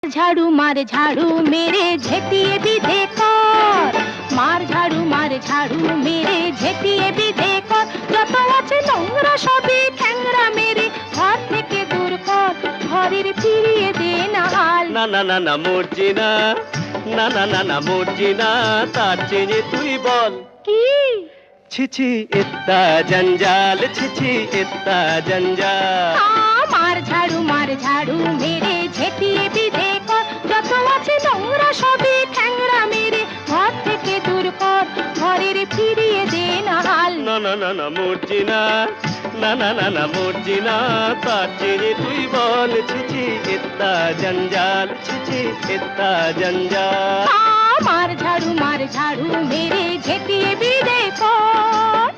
झाड़ू मेरे झेटिए विधे कर मार झाड़ू मेरे झेटिए विधे कर যত আছে নোংরা সবই ঠ্যাংরা মেরে ঘর থেকে দূর কর ঘরের ফিরিয়ে দে না হাল না না না না মর্জিনা না না না না মর্জিনা তার চেয়ে তুই বল কি ছিছি ইত্তা জঞ্জাল ছিছি ইত্তা জঞ্জাল মার ঝাড়ু মেরে ঝেটিয়ে বিধে কর যত আছে নোংরা সবই ঠ্যাংরা মেরে ঘর থেকে দূর কর ঘরের ফিরিয়ে দে না হাল না না না না মর্জিনা না না না না মর্জিনা তার চেয়ে তুই বল ছিছি ইত্তা জঞ্জাল ছিছি ইত্তা জঞ্জাল মার ঝাড়ু মেরে ঝেটিয়ে বিধে কর